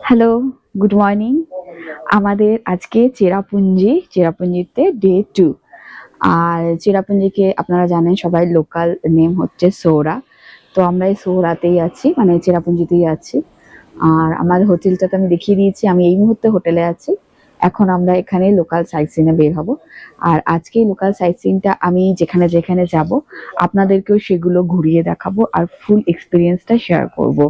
Hello, good morning. আমাদের আজকে চেরাপুঞ্জিতে day 2। আর চেরাপুঞ্জিকে আপনারা জানেন সবাই, লোকাল নেম হচ্ছে সোহরা। তো আমরা এই সোহরাতেই আছি, মানে চেরাপুঞ্জিতেই আছি। আর আমার হোটেলটা তো আমি দেখিয়ে দিয়েছি, আমি এই মুহূর্তে হোটেলে আছি। এখন আমরা এখানে লোকাল সাইট সিনে বের হব। আর আজকে লোকাল সাইট সিনটা আমি যেখানে যেখানে যাব আপনাদেরকেও সেগুলো ঘুরিয়ে দেখাবো আর ফুল এক্সপিরিয়েন্সটা শেয়ার করব।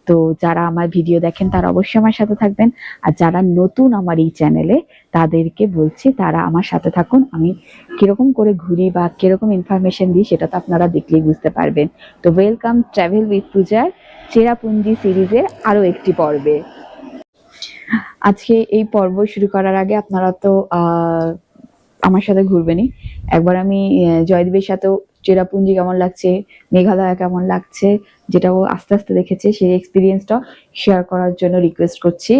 তো যারা আমার ভিডিও দেখেন তারা অবশ্যই আমার সাথে থাকবেন, আর যারা নতুন আমার এই চ্যানেলে তাদেরকে বলছি তারা আমার সাথে থাকুন। আমি কিরকম করে ঘুরি বা কিরকম ইনফরমেশন দিই সেটা তো আপনারা দেখলেই বুঝতে পারবেন। তো ওয়েলকাম ট্রাভেল উইথ পূজার চেরাপুঞ্জি সিরিজের আরো একটি পর্বে। আজকে এই পর্ব শুরু করার আগে আপনারা তো আমার সাথে ঘুরবেনই। একবার আমি জয়দীপের সাথেও চেরাপুঞ্জি কেমন লাগছে, মেঘালয় কেমন লাগছে, যেটা ও আস্তে আস্তে দেখেছে সেই এক্সপিরিয়েন্সটা শেয়ার করার জন্য রিকোয়েস্ট করছি।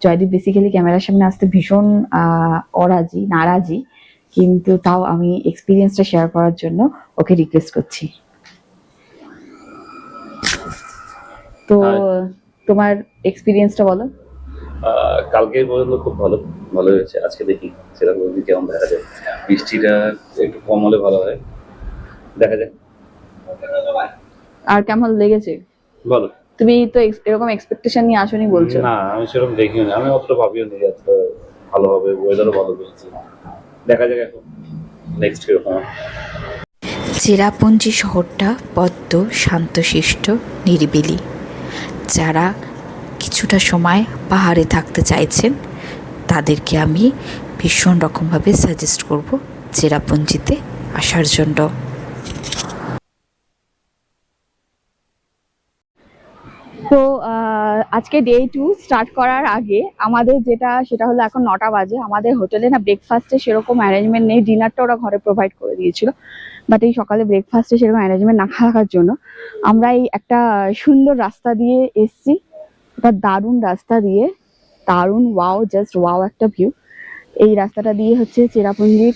জয়দীপ বেসিক্যালি ক্যামেরার সামনে আসতে ভীষণ নারাজি, কিন্তু তাও আমি এক্সপিরিয়েন্সটা শেয়ার করার জন্য ওকে রিকোয়েস্ট করছি। তো তোমার এক্সপিরিয়েন্সটা বলো। কালকে পর্যন্ত খুব ভালো হয়েছে। আজকে দেখি সেরকম কেমন দেখা যায়। বৃষ্টিটা একটু কম হলে ভালো হয়, দেখা যাক। আর কেমন লেগেছে বলো। তুমি তো এরকম এক্সপেকটেশন নিয়ে আসোনি বলছো। না, আমি সেরকম দেখিও না, আমি অতটা ভাবিও নি এতটা ভালো হবে, ওয়েদারও ভালো পেয়েছি। দেখা যাক এখন নেক্সট কিরকম। চেরাপুঞ্জি শহরটা বড্ড শান্তশিষ্ট, নিরিবিলি। যারা কিছুটা সময় পাহাড়ে থাকতে চাইছেন তাদেরকে আমি ভীষণ রকমভাবে সাজেস্ট করব চেরাপুঞ্জিতে আসার জন্য। তো আজকে ডে 2 স্টার্ট করার আগে আমাদের সেটা হলো এখন 9টা বাজে। আমাদের হোটেলে না ব্রেকফাস্টে সেরকম অ্যারেঞ্জমেন্ট নেই, ডিনারটা ওরা ঘরে প্রোভাইড করে দিয়েছিল, বাট এই সকালে ব্রেকফাস্টে সেরকম অ্যারেঞ্জমেন্ট না থাকার জন্য আমরা এই একটা সুন্দর রাস্তা দিয়ে এসছি। একটা দারুণ রাস্তা দিয়ে, দারুণ জাস্ট ওয়াও একটা ভিউ। এই রাস্তাটা দিয়ে হচ্ছে চেরাপুঞ্জির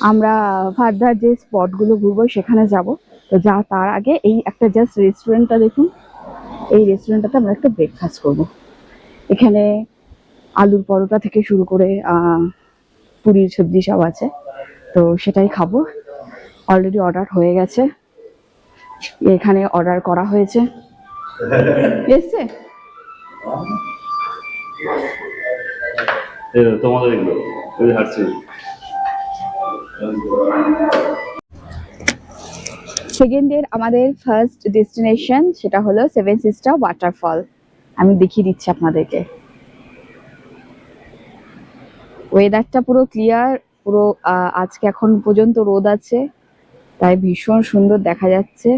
আমরা ফার্দার যে স্পটগুলো ঘুরবো সেখানে যাব। তো তার আগে এই একটা জাস্ট রেস্টুরেন্টটা দেখুন, এই রেস্টুরেন্টটাতে আমরা একটা ব্রেকফাস্ট করব। এখানে আলুর পরোটা থেকে শুরু করে পুরির সবজি সব আছে, তো সেটাই খাবো। অলরেডি অর্ডার হয়ে গেছে, এখানে অর্ডার করা হয়েছে, এসছে। তোমাদের এগুলো সেকেন্ডের আমাদের ফার্স্ট ডেস্টিনেশন সেটা হলো 7 সিস্টার ওয়াটারফল। আমি দেখিয়ে দিচ্ছি আপনাদেরকে। ওয়েদারটা পুরো ক্লিয়ার, পুরো আজকে এখন পর্যন্ত রোদ আছে, তাই ভীষণ সুন্দর দেখা যাচ্ছে।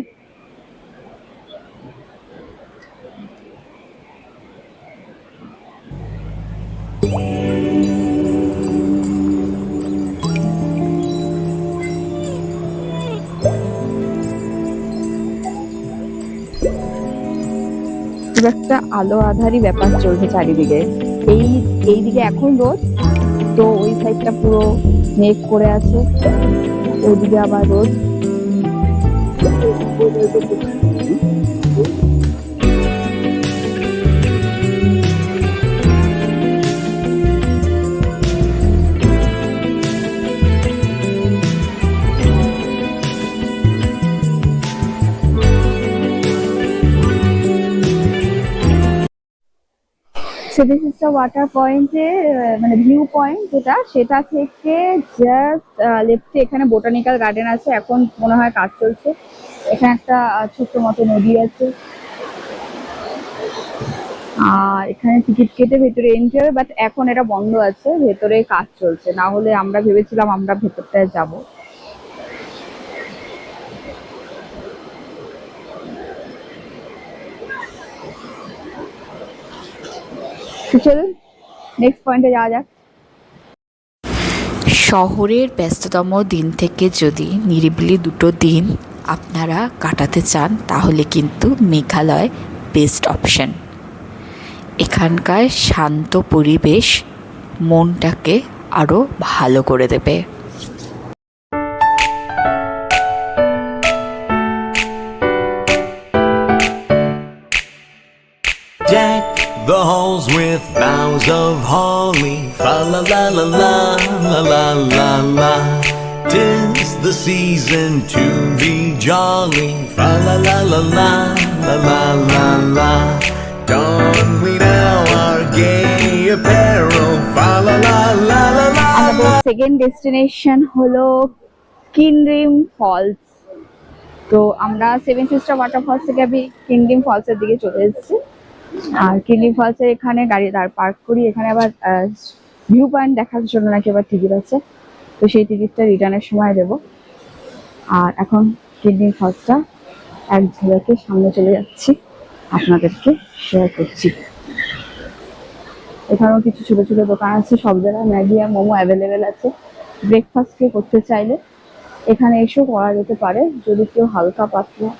একটা আলো আধারি ব্যাপার চলছে চারিদিকে। এইদিকে এখন রোদ, তো ওই সাইডটা পুরো মেঘ করে আছে, ওইদিকে আবার রোদ। সেভেন সিস্টার ওয়াটার পয়েন্টে মানে ভিউ পয়েন্ট সেটা থেকে জাস্ট লেফটে এখানে বোটানিক্যাল গার্ডেন আছে, এখন মনে হয় কাজ চলছে। এখানে একটা ছোট্ট মতো নদী আছে, আর এখানে টিকিট কেটে ভেতরে এন্ট্রি হবে, বাট এখন এটা বন্ধ আছে, ভেতরে কাজ চলছে। না হলে আমরা ভেবেছিলাম আমরা ভেতরটায় যাব। চলুন নেক্সট পয়েন্টে যাওয়া যাক। শহরের ব্যস্ততম দিন থেকে যদি নিরিবিলি দুটো দিন আপনারা কাটাতে চান তাহলে কিন্তু মেঘালয় বেস্ট অপশন। এখানকার শান্ত পরিবেশ মনটাকে আরও ভালো করে দেবে। Deck the halls with boughs of holly, fa la la la la la la la la. 'Tis the season to be jolly, fa la la la la la la la la. Don we now our gay apparel, fa la la la la la. আমাদের second destination হলো কিনরিম false. তো আমরা seven sister waterfalls থেকে আমি কিনরিম ফলসের দিকে চলে এসেছি। আর কিনরিম ফলসের এখানে গাড়ি দাঁড় পার্ক করি, এখানে আবার ভিউ পয়েন্ট দেখার জন্য নাকি আবার টিকিট আছে, তো সেই টিকিটটা রিটার্নের সময় দেব। আর এখন কিনরিম ফলসটা এক ঝলকে সামনে চলে যাচ্ছি, আপনাদেরকে শেয়ার করছি। এখানেও কিছু ছোট ছোট দোকান আছে, সব জায়গায় ম্যাগি আর মোমো অ্যাভেলেবেল আছে। ব্রেকফাস্ট কেউ করতে চাইলে এখানে এসেও করা যেতে পারে, যদি কেউ হালকা পাতলা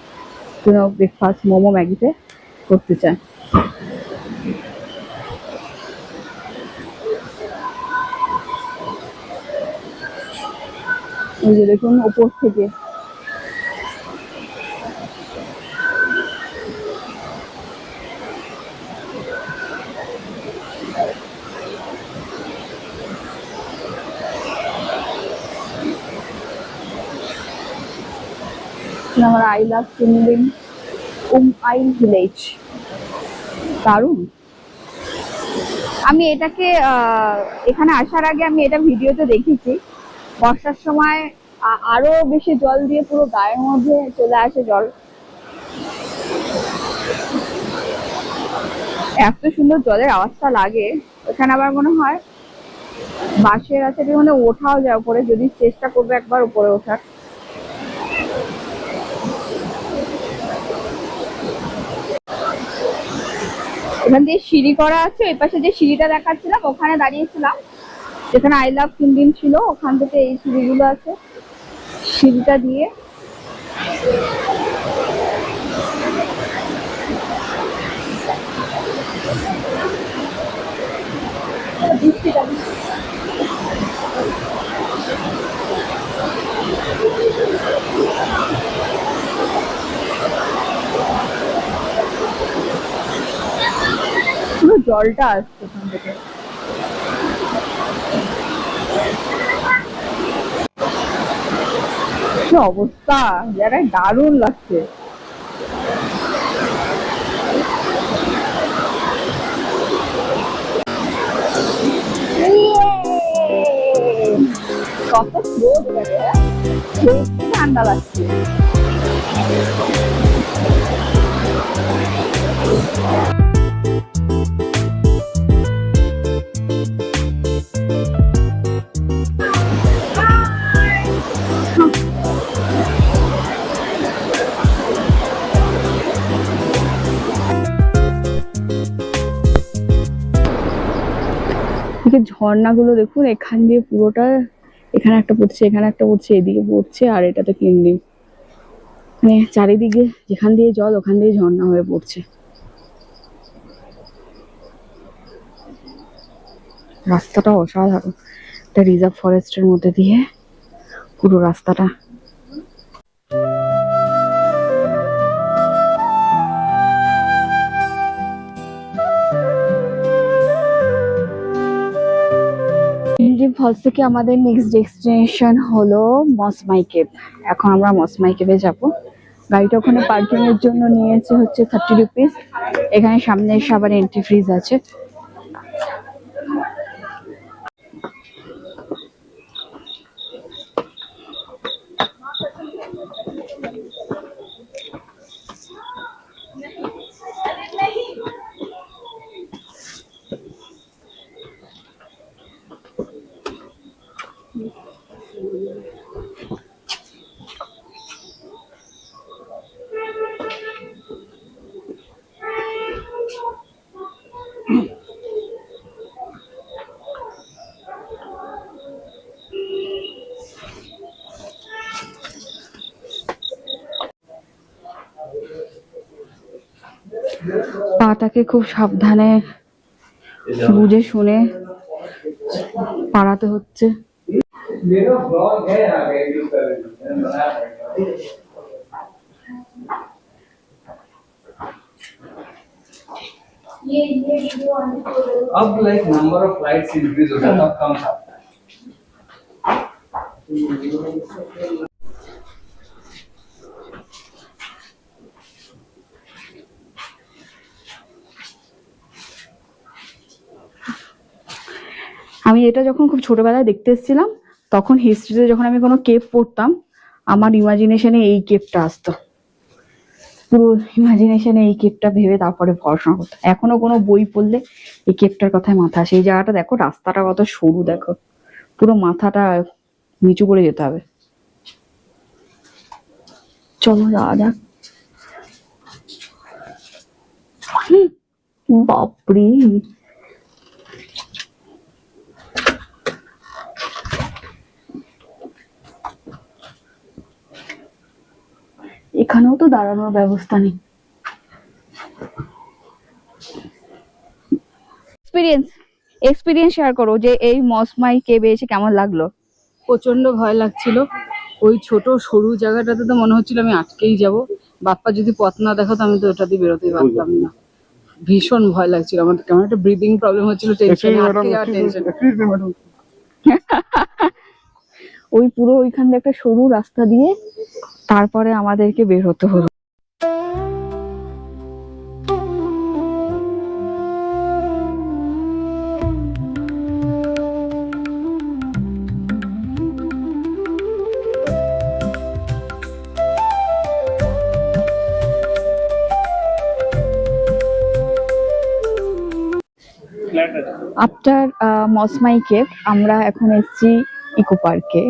কোনো ব্রেকফাস্ট মোমো ম্যাগিতে করতে চায়। এই যে দেখুন ওপর থেকে আমার আই লাভ কিনরিম আইল ভিলেজ, দারুণ। আমি এটাকে এখানে আসার আগে আমি এটা ভিডিওতে দেখেছি, বর্ষার সময় আরো বেশি জল দিয়ে পুরো গায়ের মধ্যে চলে আসে জল। এত সুন্দর জলের আওয়াজটা লাগে। এখানে আবার মনে হয় বাঁশের আছে, মানে ওঠাও যায় উপরে, যদি চেষ্টা করবে একবার উপরে ওঠার। এখান দিয়ে সিঁড়ি করা আছে, ওই পাশে যে সিঁড়িটা দেখাচ্ছিলাম ওখানে দাঁড়িয়েছিলাম, যেখানে আই লাভ কিনরিম ছিল, ওখান থেকে এই সিঁড়িগুলো আছে, সিঁড়িটা দিয়ে পুরো জলটা আসছে ওখান থেকে। কি অবস্থা, জায়গায় দারুণ লাগছে। কত স্লো ঠান্ডা লাগছে। ঝর্ণাগুলো দেখুন, এখান দিয়ে পুরোটা, এখানে একটা পড়ছে, এখানে একটা পড়ছে, এদিকে পড়ছে, আর এটা তো কিনরিম, মানে চারিদিকে যেখান দিয়ে জল ওখান দিয়ে ঝর্ণা হয়ে পড়ছে। রাস্তাটা অসাধারণ, একটা রিজার্ভ ফরেস্টের মধ্যে দিয়ে পুরো রাস্তাটা। কিনরিম ফলস থেকে আমাদের নেক্সট ডেস্টিনেশন হলো মসমাই কেভ। এখন আমরা মসমাই কেভে যাব। গাড়িটা ওখানে পার্কিং এর জন্য নিয়েছে হচ্ছে 30 রুপিস। এখানে সামনে এসে আবার এন্ট্রি ফিজ আছে। পাটাকে খুব সাবধানে বুঝে শুনে পাড়াতে হচ্ছে। अब like number of flights increase होता है तब कम था। আমি এটা যখন খুব ছোটবেলায় দেখতে এসেছিলাম, তখন হিস্ট্রিতে যখন আমি কোনো কেভ পড়তাম, আমার ইমাজিনেশনে এই কেভটা আসতো। পুরো ইমাজিনেশনে এই কেভটা ভেবে তারপরে পড়াশোনা করতাম। এখনো কোনো বই পড়লে এই কেভটার কথায় মাথা আসে। এই জায়গাটা দেখো, রাস্তাটা কত সরু দেখো, পুরো মাথাটা নিচু করে যেতে হবে। চলো যাওয়া যাক। বাপরে, এখানেও তো দাঁড়ানোর ব্যবস্থা নেই। এক্সপিরিয়েন্স শেয়ার করো যে এই মসমাই কেভে এসে কেমন লাগলো। প্রচন্ড ভয় লাগছিল। ওই ছোট সরু জায়গাটাতে তো মনে হচ্ছিল আমি আটকেই যাব। বাপ্পা যদি পথ না দেখাতো আমি তো ওটা দিয়ে বেরোতেই পারতাম না। ভীষণ ভয় লাগছিল আমার, কেমন একটা ব্রিদিং প্রবলেম হচ্ছিল, টেনশনে আটকে যাওয়ার টেনশন। ওই পুরো ওইখান দিয়ে একটা সরু রাস্তা দিয়ে তারপরে আমাদেরকে বের হতে হলো। আফটার মসমাই কেভ আমরা এখন এসেছি ইকো পার্কে।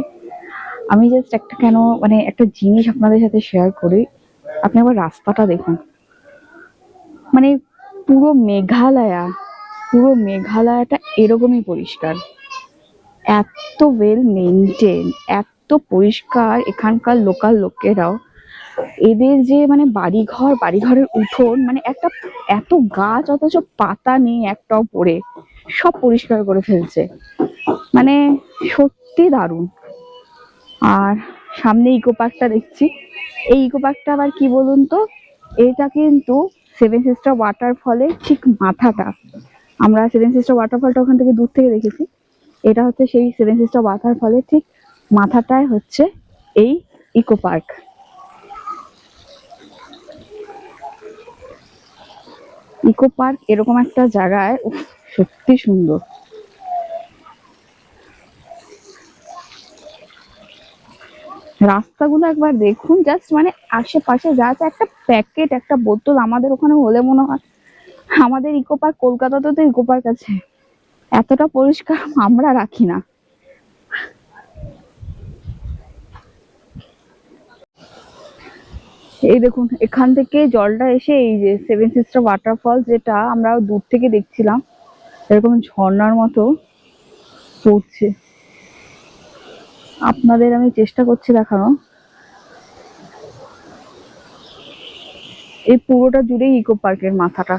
আমি জাস্ট একটা মানে একটা জিনিস আপনাদের সাথে শেয়ার করি। আপনি আবার রাস্তাটা দেখুন, মানে পুরো মেঘালয়টা এরকমই পরিষ্কার, এত ওয়েল মেনটেন, এত পরিষ্কার। এখানকার লোকাল লোকেরাও, এদের যে মানে বাড়িঘরের উঠোন, মানে একটা এত গাছ অথচ পাতা নেই একটাও পড়ে, সব পরিষ্কার করে ফেলছে, মানে সত্যি দারুণ। আর সামনে ইকো পার্কটা দেখছি। এই ইকো পার্কটা আবার কি বলুন তো, এটা কিন্তু সেভেন সিস্টার ওয়াটারফলের ঠিক মাথাটা। আমরা সেভেন সিস্টার ওয়াটারফলটা ওখান থেকে দূর থেকে দেখেছি। এটা হচ্ছে সেই সেভেন সিস্টার ওয়াটারফলের ঠিক মাথাটায় হচ্ছে এই ইকো পার্ক। ইকো পার্ক এরকম একটা জায়গায় সত্যি সুন্দর। রাস্তাগুলো একবার দেখুন, জাস্ট মানে আশেপাশে যা আছে, একটা প্যাকেট একটা বোতল আমাদের ওখানে হলে মনে হয়। আমাদের ইকো পার্ক, কলকাতাতে তো ইকো পার্ক আছে, এতটা পরিষ্কার আমরা রাখি না। এই দেখুন, এখান থেকে জলটা এসে এই যে সেভেন সিস্টার ওয়াটারফল, যেটা আমরা দূর থেকে দেখছিলাম, এরকম ঝর্ণার মতো পড়ছে। আপনাদের আমি চেষ্টা করছি দেখানো। এই পুরোটা জুড়েই ইকো পার্কের মাথাটা।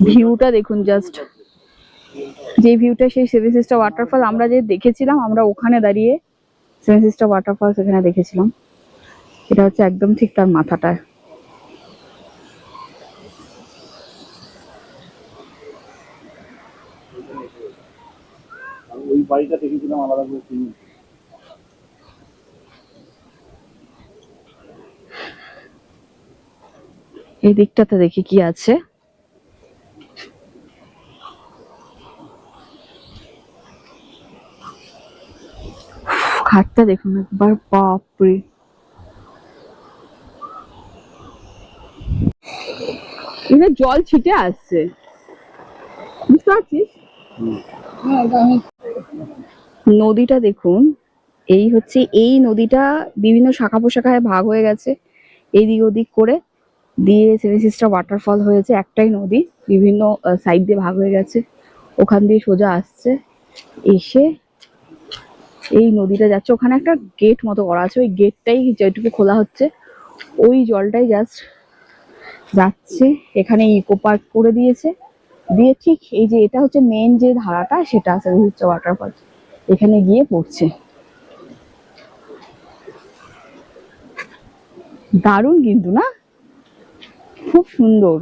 ভিউটা দেখুন, জাস্ট যে ভিউটা সেই সেভেন সিস্টার ওয়াটারফল আমরা যে দেখেছিলাম, আমরা ওখানে দাঁড়িয়ে সেভেন সিস্টার ওয়াটারফল সেখানে দেখেছিলাম। এটা হচ্ছে একদম ঠিক তার মাথাটায়। ওই বাড়িটা দেখেছিলাম আলাদা করে। এই দিকটাতে দেখি কি আছে। ঘাটটা দেখুন একবার, বাপরে। এখানে জল ছিটে আসছে, বুঝতে পারছিস? নদীটা দেখুন, এই হচ্ছে এই নদীটা বিভিন্ন শাখা প্রশাখায় ভাগ হয়ে গেছে, এদিক ওদিক করে দিয়ে সেভেন সিস্টার ওয়াটারফল হয়েছে। একটাই নদী, বিভিন্ন সাইড দিয়ে ভাগ হয়ে গেছে। ওখান দিয়ে সোজা আসছে, এসে এই নদীটা যাচ্ছে। ওখানে একটা গেট মতো করা আছে, ওই গেটটাই যেটুকু খোলা হচ্ছে, ওই জলটাই জাস্ট যাচ্ছে। এখানে ইকো পার্ক করে দিয়েছে, দিয়ে ঠিক এই যে এটা হচ্ছে মেন যে ধারাটা সেটা আছে হচ্ছে ওয়াটারফল, এখানে গিয়ে পড়ছে। দারুণ কিন্তু না, খুব সুন্দর।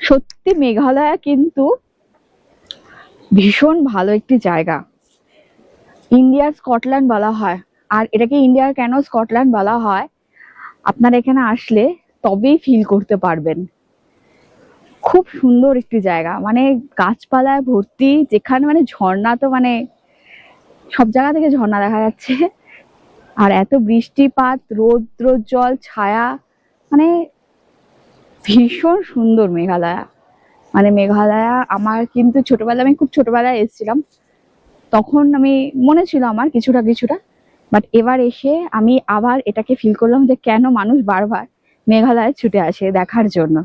সত্যি মেঘালয় কিন্তু ভীষণ ভালো একটি জায়গা। ইন্ডিয়ার স্কটল্যান্ড বলা হয়, আর এটাকে ইন্ডিয়ার কেন স্কটল্যান্ড বলা হয় আপনারা এখানে আসলে তবেই ফিল করতে পারবেন। খুব সুন্দর একটি জায়গা, মানে গাছপালায় ভর্তি, যেখানে মানে ঝর্ণা তো মানে সব জায়গা থেকে ঝর্ণা দেখা যাচ্ছে। আর এত বৃষ্টিপাত, রৌদ্র জল ছায়া, মানে ভীষণ সুন্দর মেঘালয়। মানে মেঘালয় আমার কিন্তু ছোটবেলায়, আমি খুব ছোটবেলায় এসেছিলাম, তখন আমি মনে ছিল আমার কিছুটা কিছুটা, বাট এবার এসে আমি আবার এটাকে ফিল করলাম যে কেন মানুষ বারবার মেঘালয়ে ছুটে আসে দেখার জন্য।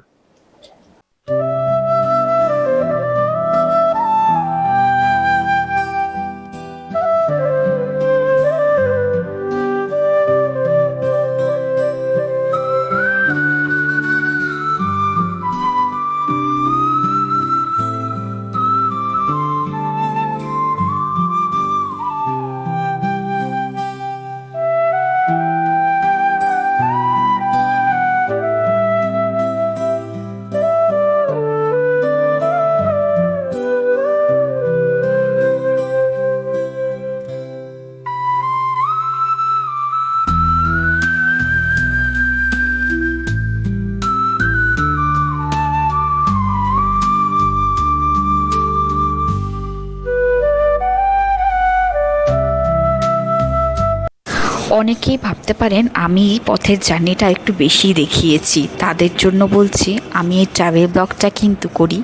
অনেকেই ভাবতে পারেন আমি এই পথের জার্নিটা একটু বেশি দেখিয়েছি, তাদের জন্য বলছি আমি এই ট্রাভেল ব্লগটা কিন্তু করি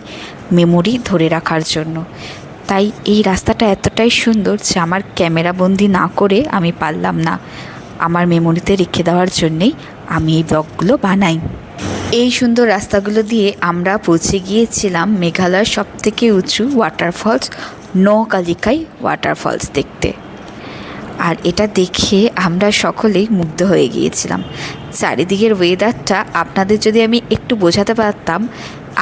মেমোরি ধরে রাখার জন্য। তাই এই রাস্তাটা এতটাই সুন্দর যে আমার ক্যামেরা বন্দি না করে আমি পারলাম না, আমার মেমোরিতে রেখে দেওয়ার জন্যেই আমি এই ব্লগগুলো বানাই। এই সুন্দর রাস্তাগুলো দিয়ে আমরা পৌঁছে গিয়েছিলাম মেঘালয়ের সবথেকে উঁচু ওয়াটারফলস নৌকালিকাই ওয়াটারফলস দেখতে। আর এটা দেখে আমরা সকলেই মুগ্ধ হয়ে গিয়েছিলাম। চারিদিকের ওয়েদারটা আপনাদের যদি আমি একটু বোঝাতে পারতাম,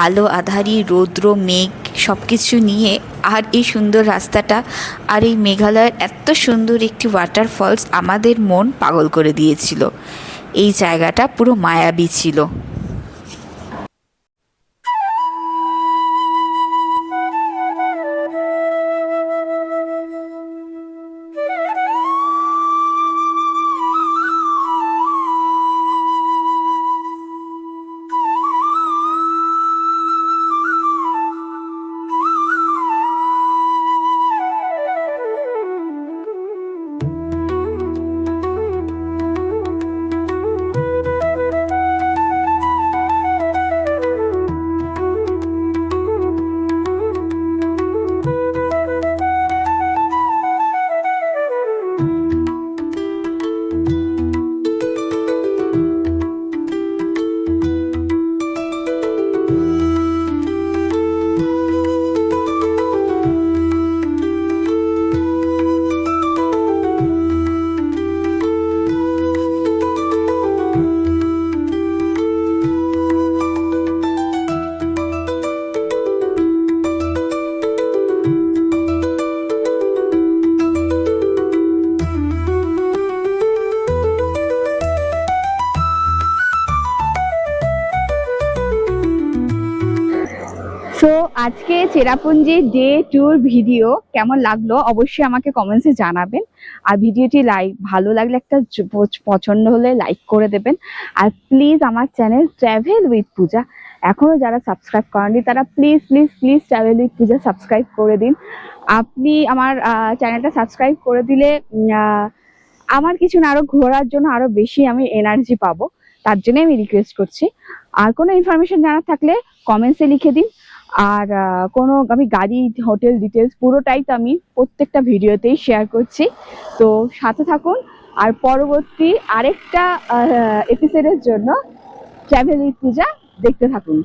আলো আঁধারি, রৌদ্র, মেঘ সব কিছু নিয়ে, আর এই সুন্দর রাস্তাটা, আর এই মেঘালয়ের এত সুন্দর একটি ওয়াটারফলস আমাদের মন পাগল করে দিয়েছিল। এই জায়গাটা পুরো মায়াবী ছিল। সো আজকে চেরাপুঞ্জি ডে ট্যুর ভিডিও কেমন লাগলো অবশ্যই আমাকে কমেন্টসে জানাবেন। আর ভিডিওটি ভালো লাগলে একটা পছন্দ হলে লাইক করে দেবেন। আর প্লিজ আমার চ্যানেল ট্রাভেল উইথ পূজা এখনো যারা সাবস্ক্রাইব করেননি তারা please please please travel with Puja subscribe করে দিন। আপনি আমার চ্যানেলটা সাবস্ক্রাইব করে দিলে আমার কিছু না, আরো ঘোরার জন্য আরো বেশি আমি এনার্জি পাবো, তার জন্য আমি রিকোয়েস্ট করছি। আর কোনো ইনফরমেশন জানার থাকলে কমেন্টসে লিখে দিন। আর কোনো আমি গাড়ি, হোটেল ডিটেলস পুরোটাই তো আমি প্রত্যেকটা ভিডিওতেই শেয়ার করছি, তো সাথে থাকুন। আর পরবর্তী আরেকটা এপিসোডের জন্য ট্রাভেল উইথ পূজা দেখতে থাকুন।